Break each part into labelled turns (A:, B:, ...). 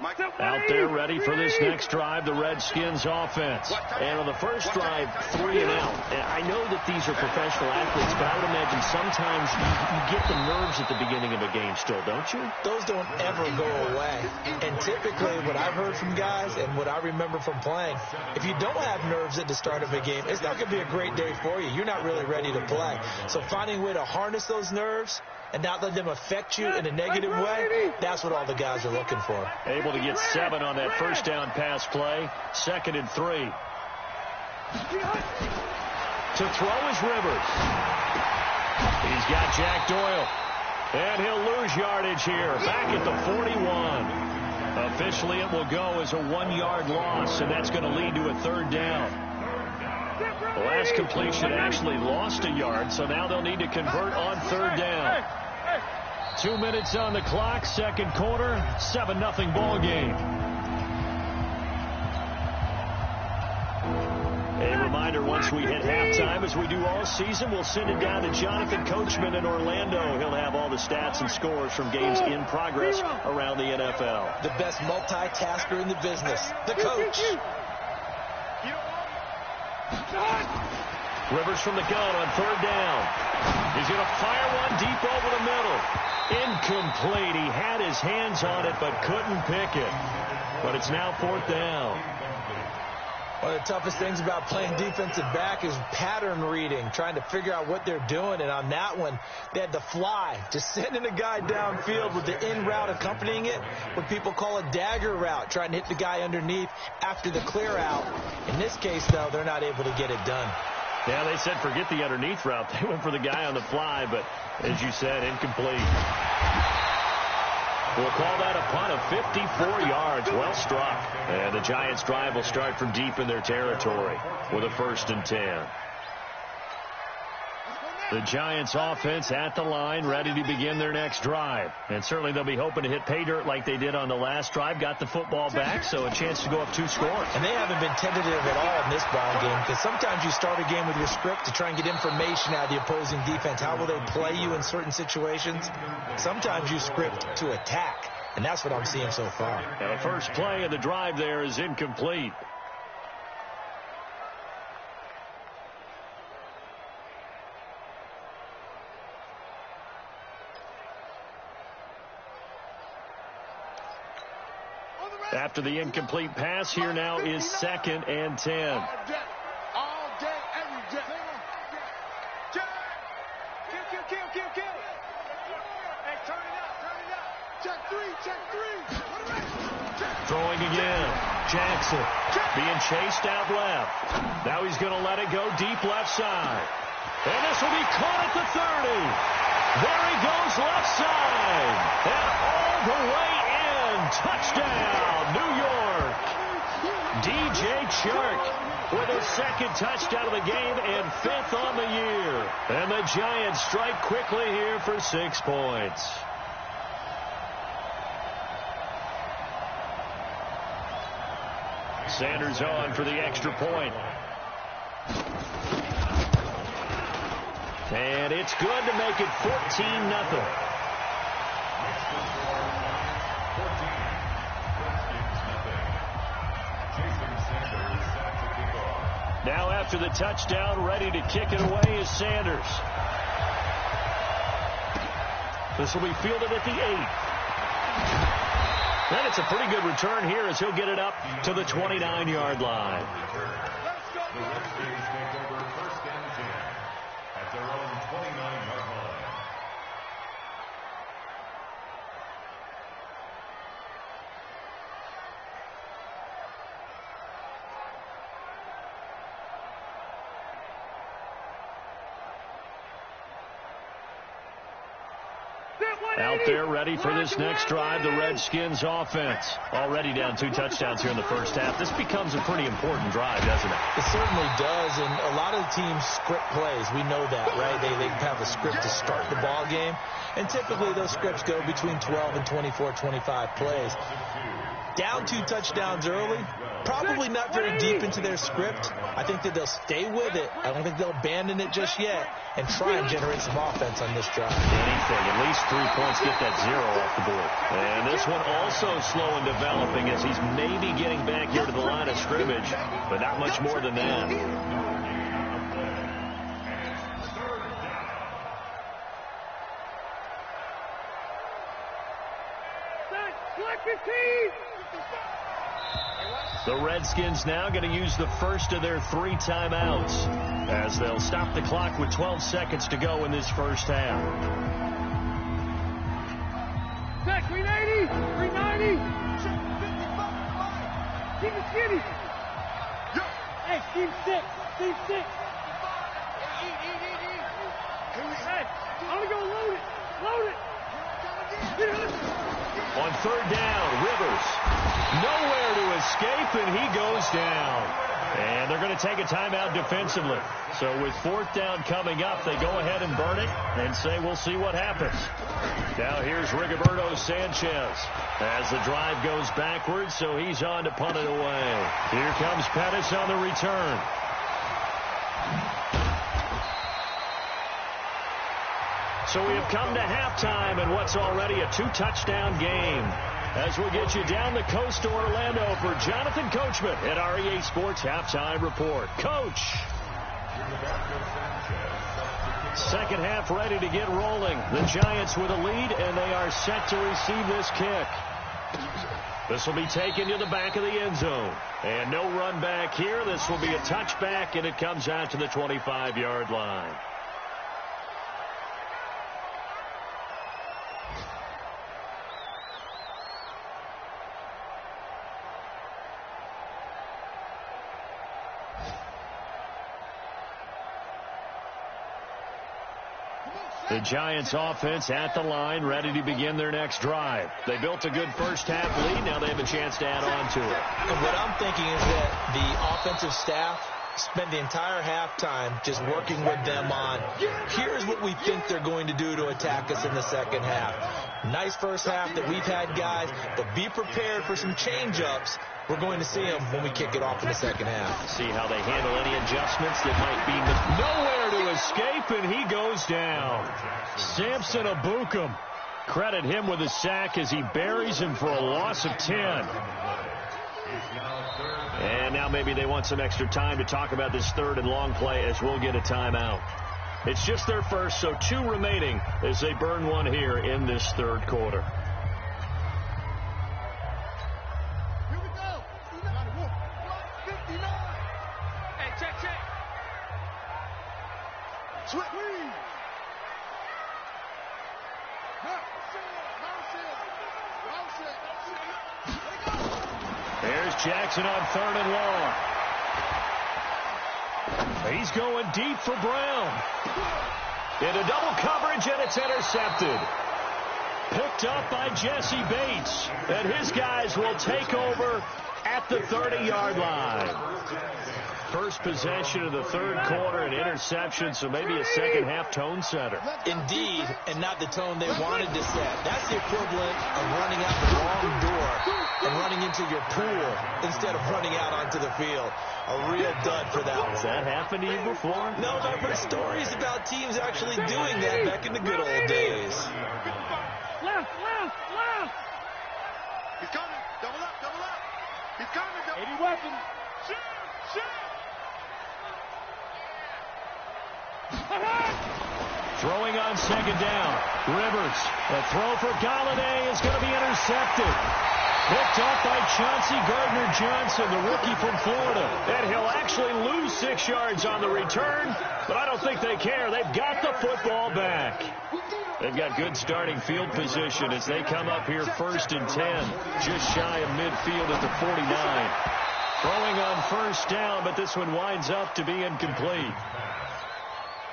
A: Out there ready for this next drive, the Redskins offense. And on the first drive, 3 and out. And I know that these are professional athletes, but I would imagine sometimes you get the nerves at the beginning of a game still, don't you?
B: Those don't ever go away. And typically what I've heard from guys and what I remember from playing, if you don't have nerves at the start of a game, it's not going to be a great day for you. You're not really ready to play. So finding a way to harness those nerves and not let them affect you in a negative way, that's what all the guys are looking for.
A: Able to get 7 on that first down pass play. 2nd and 3. To throw is Rivers. He's got Jack Doyle. And he'll lose yardage here. Back at the 41. Officially, it will go as a 1-yard loss, and that's going to lead to a 3rd down. The last completion actually lost a yard, so now they'll need to convert on 3rd down. 2 minutes on the clock, 2nd quarter, 7-0 ball game. A reminder, once we hit halftime, as we do all season, we'll send it down to Jonathan Coachman in Orlando. He'll have all the stats and scores from games in progress around the NFL.
B: The best multitasker in the business, the coach.
A: Rivers from the gun on 3rd down. He's going to fire one deep over the middle. Incomplete. He had his hands on it but couldn't pick it. But it's now 4th down.
B: One of the toughest things about playing defensive back is pattern reading, trying to figure out what they're doing. And on that one, they had to fly, just sending a guy downfield with the in route accompanying it, what people call a dagger route, trying to hit the guy underneath after the clear out. In this case, though, they're not able to get it done.
A: Yeah, they said forget the underneath route. They went for the guy on the fly, but as you said, incomplete. We'll call that a punt of 54 yards. Well struck. And the Giants' drive will start from deep in their territory with a 1st and 10. The Giants' offense at the line, ready to begin their next drive. And certainly they'll be hoping to hit pay dirt like they did on the last drive. Got the football back, so a chance to go up 2 scores.
B: And they haven't been tentative at all in this ball game, because sometimes you start a game with your script to try and get information out of the opposing defense. How will they play you in certain situations? Sometimes you script to attack, and that's what I'm seeing so far.
A: Now, the first play of the drive there is incomplete. After the incomplete pass, here now is 2nd and 10.
C: All day, every day. Kill. Hey, turn it up. Check 3.
A: Throwing again. Jackson being chased out left. Now he's going to let it go deep left side. And this will be caught at the 30. There he goes left side. And all the way in. Touchdown, New York. DJ Chark with his 2nd touchdown of the game and 5th on the year. And the Giants strike quickly here for 6 points. Sanders on for the extra point. And it's good to make it 14-0. Now after the touchdown, ready to kick it away is Sanders. This will be fielded at the 8. And it's a pretty good return here as he'll get it up to the 29-yard line.
D: The Redskins take over 1st and 10 at their own 29-yard line.
A: Out there ready for this next drive, the Redskins offense. Already down 2 touchdowns here in the first half. This becomes a pretty important drive, doesn't it?
B: It certainly does, and a lot of the teams script plays. We know that, right? They have a script to start the ball game, and typically those scripts go between 12 and 24, 25 plays. down 2 touchdowns early, probably not very deep into their script. I think that they'll stay with it. I don't think they'll abandon it just yet and try and generate some offense on this drive.
A: Anything, at least 3 points, get that 0 off the board. And this one also slow in developing as he's maybe getting back here to the line of scrimmage, but not much more than that. The Redskins now going to use the first of their 3 timeouts as they'll stop the clock with 12 seconds to go in this first half.
C: Check, 380, 390. Keep it skinny. Hey, team 6, team 6. Hey, I'm going to go load it.
A: On 3rd down, Rivers nowhere to escape, and he goes down. And they're going to take a timeout defensively. So with 4th down coming up, they go ahead and burn it and say we'll see what happens. Now here's Rigoberto Sanchez as the drive goes backwards, so he's on to punt it away. Here comes Pettis on the return. So we have come to halftime in what's already a 2-touchdown game. As we get you down the coast to Orlando for Jonathan Coachman at our EA Sports Halftime Report. Coach. Second half ready to get rolling. The Giants with a lead, and they are set to receive this kick. This will be taken to the back of the end zone. And no run back here. This will be a touchback, and it comes out to the 25-yard line. The Giants offense at the line, ready to begin their next drive. They built a good first half lead. Now they have a chance to add on to it.
B: And what I'm thinking is that the offensive staff spent the entire halftime just working with them on, here's what we think they're going to do to attack us in the second half. Nice first half that we've had, guys, but be prepared for some change-ups. We're going to see them when we kick it off in the second half.
A: See how they handle any adjustments that might be nowhere to escape, and he goes down. Samson Abukum. Credit him with a sack as he buries him for a loss of 10. And now maybe they want some extra time to talk about this 3rd and long play as we'll get a timeout. It's just their first, so 2 remaining as they burn one here in this 3rd quarter. There's Jackson on 3rd and long. He's going deep for Brown. Into double coverage, and it's intercepted. Picked up by Jesse Bates. And his guys will take over at the 30-yard line. First possession of the 3rd quarter, an interception, so maybe a second half tone setter.
B: Indeed, and not the tone they wanted to set. That's the equivalent of running out the wrong door and running into your pool instead of running out onto the field. A real dud for that one.
A: Has that happened to you before?
B: No, but I've heard stories about teams actually doing that back in the good old days.
C: Left. He's coming. Double up. He's coming. 80 weapons. Shoot.
A: Throwing on 2nd down. Rivers. A throw for Galladay is going to be intercepted. Picked up by Chauncey Gardner-Johnson, the rookie from Florida. And he'll actually lose 6 yards on the return, but I don't think they care. They've got the football back. They've got good starting field position as they come up here 1st and 10, just shy of midfield at the 49. Throwing on 1st down, but this one winds up to be incomplete.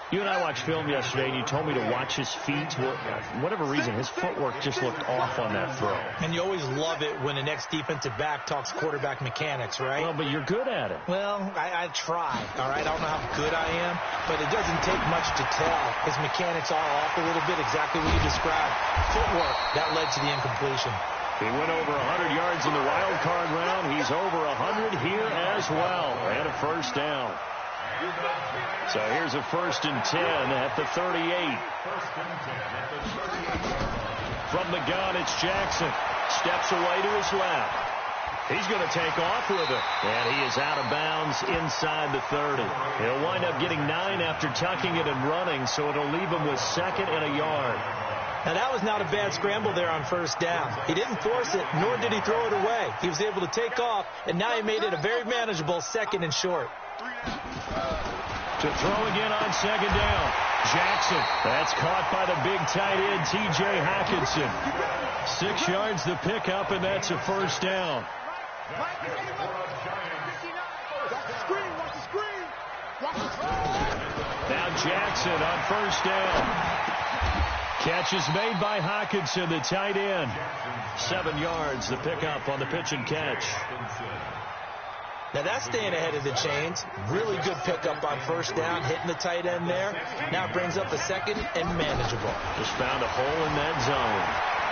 A: You and I watched film yesterday, and you told me to watch his feet. For whatever reason, his footwork just looked off on that throw.
B: And you always love it when the next defensive back talks quarterback mechanics, right?
A: Well, but you're good at it.
B: Well, I try, all right? I don't know how good I am, but it doesn't take much to tell. His mechanics are off a little bit, exactly what you described. Footwork, that led to the incompletion.
A: He went over 100 yards in the wild card round. He's over 100 here as well. And a first down. So here's a 1st and 10 at the 38. From the gun, it's Jackson. Steps away to his left. He's going to take off with it. And he is out of bounds inside the 30. He'll wind up getting 9 after tucking it and running, so it'll leave him with 2nd and a yard.
B: Now, that was not a bad scramble there on 1st down. He didn't force it, nor did he throw it away. He was able to take off, and now he made it a very manageable 2nd and short.
A: To throw again on 2nd down. Jackson. That's caught by the big tight end, T.J. Hockenson. 6 yards the pickup, and that's a 1st down. Now Jackson on 1st down. Catch is made by Hockenson, the tight end. 7 yards the pickup on the pitch and catch.
B: Now that's staying ahead of the chains. Really good pickup on 1st down, hitting the tight end there. Now it brings up a 2nd and manageable.
A: Just found a hole in that zone.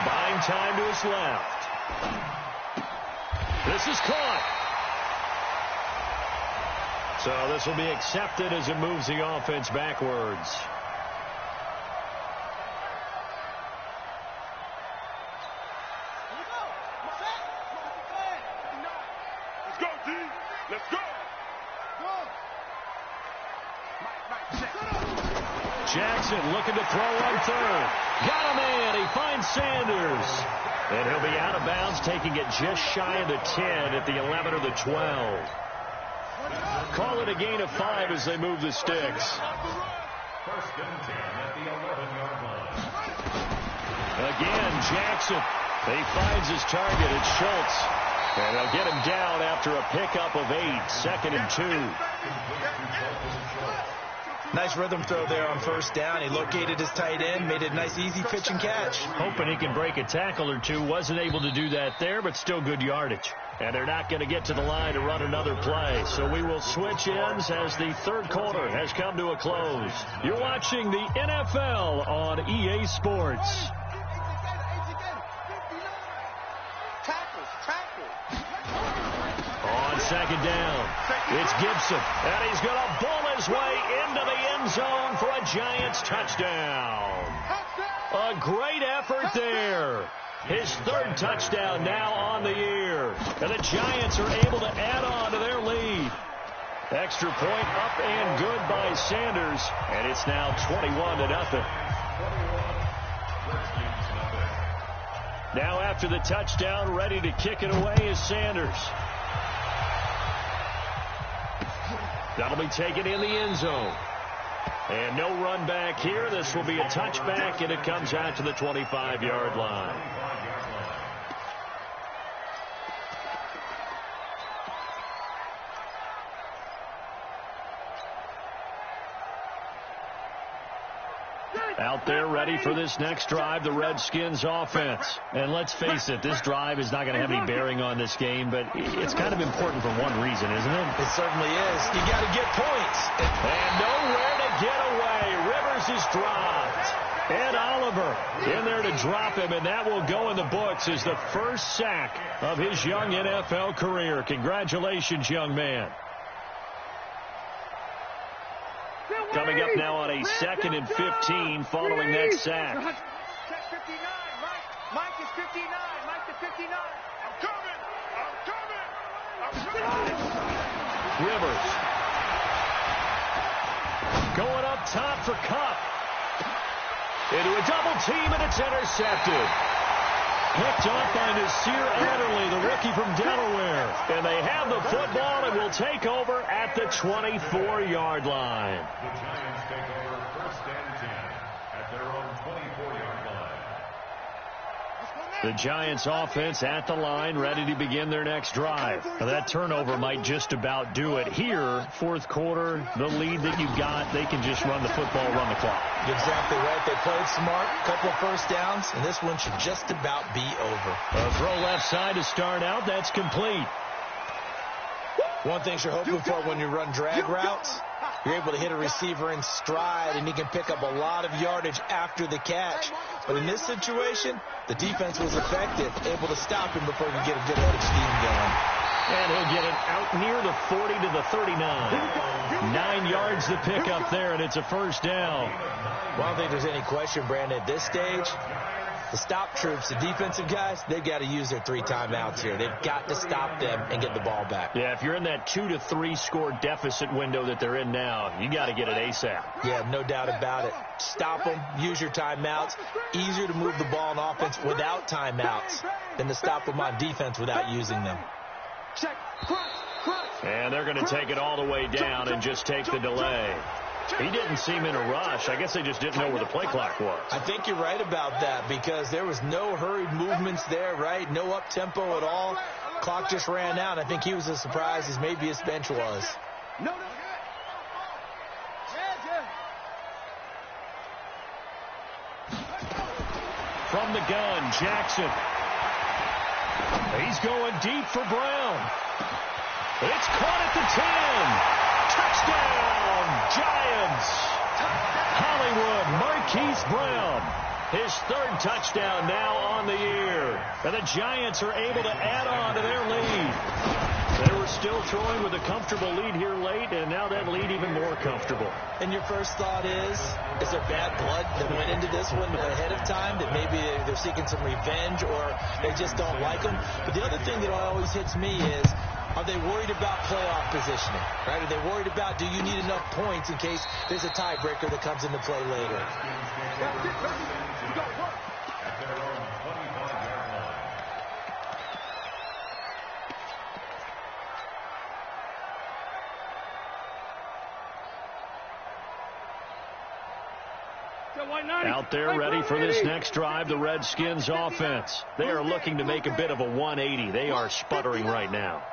A: Buying time to his left. This is caught. So this will be accepted as it moves the offense backwards. Jackson looking to throw on 3rd. Got a man. He finds Sanders. And he'll be out of bounds, taking it just shy of the 10 at the 11 or the 12. Call it a gain of 5 as they move the sticks.
D: 1st and 10 at the 11-yard line.
A: Again, Jackson. He finds his target. It's Schultz. And they'll get him down after a pickup of 8. 2nd and 2.
B: Nice rhythm throw there on 1st down. He located his tight end, made it a nice, easy pitch and catch.
A: Hoping he can break a tackle or two. Wasn't able to do that there, but still good yardage. And they're not going to get to the line to run another play. So we will switch ends as the 3rd quarter has come to a close. You're watching the NFL on EA Sports. On 2nd down, it's Gibson, and he's going to bull his way into the end zone for a Giants touchdown. A great effort there. His 3rd touchdown now on the year. And the Giants are able to add on to their lead. Extra point up and good by Sanders, and it's now 21-0. Now after the touchdown, ready to kick it away is Sanders. That'll be taken in the end zone. And no run back here. This will be a touchback, and it comes out to the 25-yard line. Out there ready for this next drive, the Redskins offense. And let's face it, this drive is not going to have any bearing on this game, but it's kind of important for one reason, isn't it?
B: It certainly is. You got to get points.
A: And nowhere to get away. Rivers is dropped. Ed Oliver in there to drop him, and that will go in the books as the first sack of his young NFL career. Congratulations, young man. Coming up now on a 2nd and 15 following that sack.
C: Check 59. Mike is 59. Mike to 59. I'm coming.
A: Rivers. Going up top for Cup. Into a double team, and it's intercepted. Picked off by Nasir Adderley, the rookie from Delaware. And they have the football and will take over at the 24-yard line.
D: The Giants take over 1st and 10 at their own 24-yard line.
A: The Giants offense at the line, ready to begin their next drive. Now that turnover might just about do it. Here, 4th quarter, the lead that you've got, they can just run the football, run the clock.
B: Exactly right. They played smart, couple of 1st downs, and this one should just about be over.
A: A throw left side to start out. That's complete.
B: One thing you're hoping for when you run drag routes, You're able to hit a receiver in stride, and he can pick up a lot of yardage after the catch. But in this situation, the defense was effective, able to stop him before he could get a good head of steam going.
A: And he'll get it out near the 40 to the 39. 9 yards to pick up there, and it's a first down.
B: Well, I don't think there's any question, Brandon, at this stage, the stop troops, the defensive guys, they've got to use their 3 timeouts here. They've got to stop them and get the ball back.
A: Yeah, if you're in that 2 to 3 score deficit window that they're in now, you got to get it ASAP.
B: Yeah, no doubt about it. Stop them, use your timeouts. Easier to move the ball on offense without timeouts than to stop them on defense without using them.
A: And they're going to take it all the way down and just take the delay. He didn't seem in a rush. I guess they just didn't know where the play clock was.
B: I think you're right about that because there was no hurried movements there, right? No up-tempo at all. Clock just ran out. I think he was as surprised as maybe his bench was.
A: From the gun, Jackson. He's going deep for Brown. It's caught at the 10. Touchdown, Giants. Hollywood Marquise Brown. His 3rd touchdown now on the year. And the Giants are able to add on to their lead. They were still throwing with a comfortable lead here late, and now that lead even more comfortable.
B: And your first thought is there bad blood that went into this one ahead of time, that maybe they're seeking some revenge or they just don't like them? But the other thing that always hits me is, are they worried about playoff positioning, right? Are they worried about, do you need enough points in case there's a tiebreaker that comes into play later?
A: Out there ready for this next drive, the Redskins offense. They are looking to make a bit of a 180. They are sputtering right now.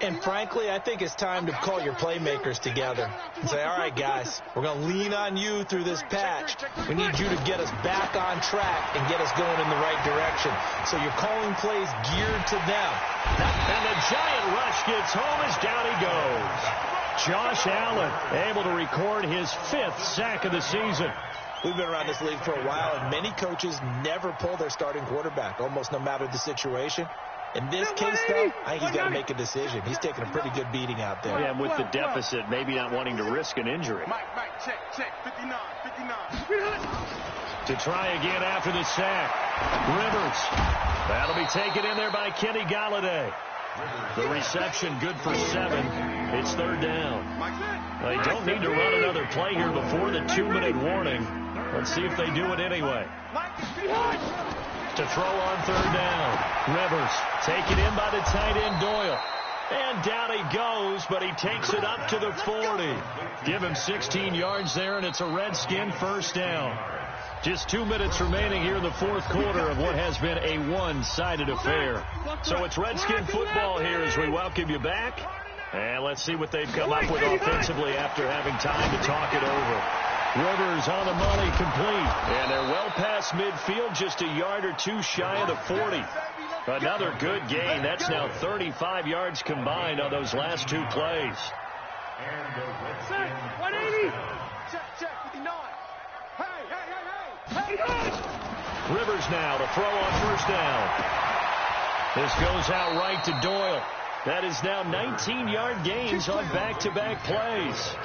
B: And frankly, I think it's time to call your playmakers together and say, all right, guys, we're going to lean on you through this patch. We need you to get us back on track and get us going in the right direction. So you're calling plays geared to them.
A: And the giant rush gets home as down he goes. Josh Allen able to record his 5th sack of the season.
B: We've been around this league for a while, and many coaches never pull their starting quarterback, almost no matter the situation. In this case, though, I think he's got to make a decision. He's taking a pretty good beating out there.
A: Yeah, and with the deficit, maybe not wanting to risk an injury.
C: Mike, check, 59.
A: To try again after the sack. Rivers. That'll be taken in there by Kenny Galladay. The reception good for 7. It's 3rd down. They don't need to run another play here before the 2-minute warning. Let's see if they do it anyway. To throw on 3rd down. Rivers taken in by the tight end Doyle. And down he goes, but he takes it up to the 40. Give him 16 yards there, and it's a Redskin first down. Just 2 minutes remaining here in the 4th quarter of what has been a one-sided affair. So it's Redskin football here as we welcome you back. And let's see what they've come up with offensively after having time to talk it over. Rivers on the money, complete. And they're well past midfield, just a yard or 2 shy of the 40. Another good gain. That's now 35 yards combined on those last 2 plays.
C: 180. Check, 59. Hey.
A: Rivers now to throw on 1st down. This goes out right to Doyle. That is now 19-yard gains on back-to-back plays.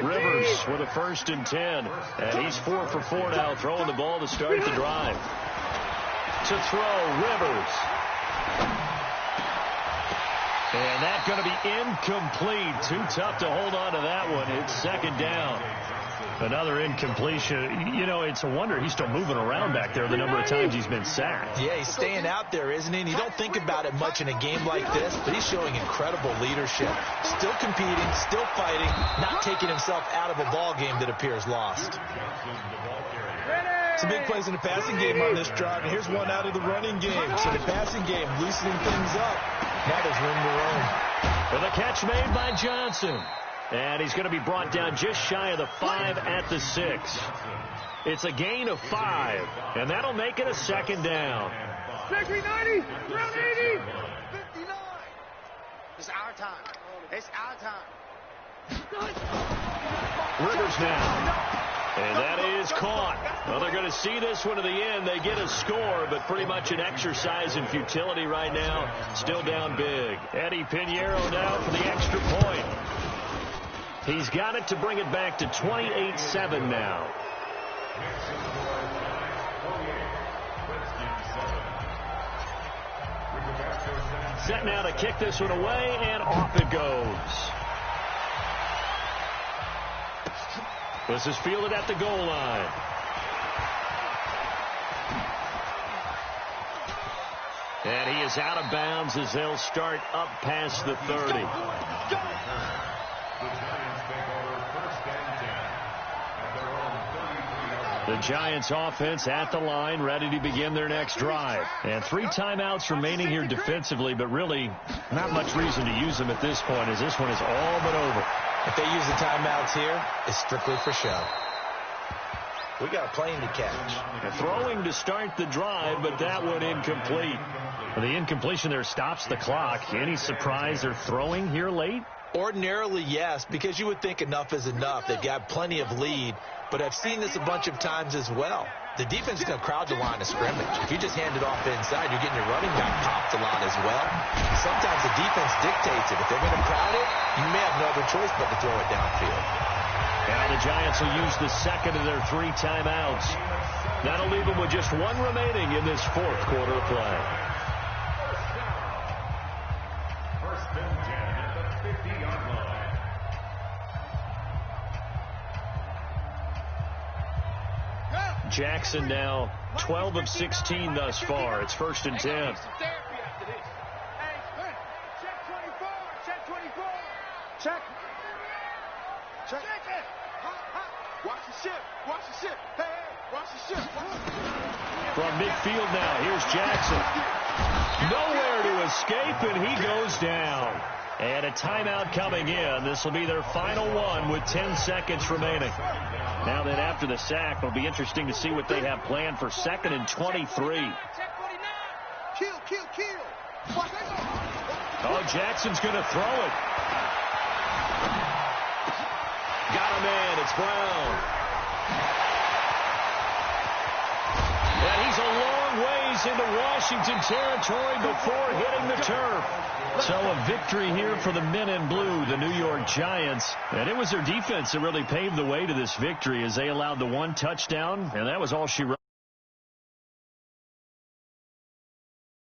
A: Rivers with a 1st and 10. And he's 4 for 4 now, throwing the ball to start the drive. To throw, Rivers. And that's going to be incomplete. Too tough to hold on to that one. It's 2nd down. Another incompletion. You know, it's a wonder he's still moving around back there the number of times he's been sacked.
B: Yeah, he's staying out there, isn't he? And you don't think about it much in a game like this, but he's showing incredible leadership. Still competing, still fighting, not taking himself out of a ball game that appears lost. Some big plays in the passing game on this drive, and here's one out of the running game. So the passing game loosening things up. Now there's room to roam.
A: With a catch made by Johnson. And he's going to be brought down just shy of the 5 at the 6. It's a gain of 5, and that'll make it a 2nd down.
C: 90, round 80. 59. It's our time.
A: Rivers now. And that is caught. Well, they're going to see this one to the end. They get a score, but pretty much an exercise in futility right now. Still down big. Eddie Pinheiro now for the extra point. He's got it to bring it back to 28-7 now. Set now to kick this one away, and off it goes. This is fielded at the goal line. And he is out of bounds as they'll start up past the 30. The Giants offense at the line, ready to begin their next drive. And 3 timeouts remaining here defensively, but really not much reason to use them at this point, as this one is all but over.
B: If they use the timeouts here, it's strictly for show. We got a plane to catch.
A: And throwing to start the drive, but that one incomplete. Well, the incompletion there stops the clock. Any surprise they're throwing here late?
B: Ordinarily, yes, because you would think enough is enough. They've got plenty of lead, but I've seen this a bunch of times as well. The defense is going to crowd the line of scrimmage. If you just hand it off inside, you're getting your running back popped a lot as well. Sometimes the defense dictates it. If they're going to crowd it, you may have no other choice but to throw it downfield.
A: Now the Giants will use the second of their 3 timeouts. That'll leave them with just 1 remaining in this 4th quarter of play.
D: First and 10 at the 50-yard line.
A: Jackson now 12 of 16 thus far. It's 1st and 10.
C: Check 24. Check 24. Check. Check it. Watch the ship. Watch the ship. Hey, watch the ship.
A: From midfield now, here's Jackson. Nowhere to escape, and he goes down. And a timeout coming in. This will be their final one with 10 seconds remaining. Now then, after the sack, it'll be interesting to see what they have planned for 2nd and 23.
C: Kill.
A: Oh, Jackson's going to throw it. Got a man. It's Brown. And he's a long ways into Washington territory before hitting the turf. So a victory here for the men in blue, the New York Giants. And it was their defense that really paved the way to this victory as they allowed the 1 touchdown, and that was all she wrote.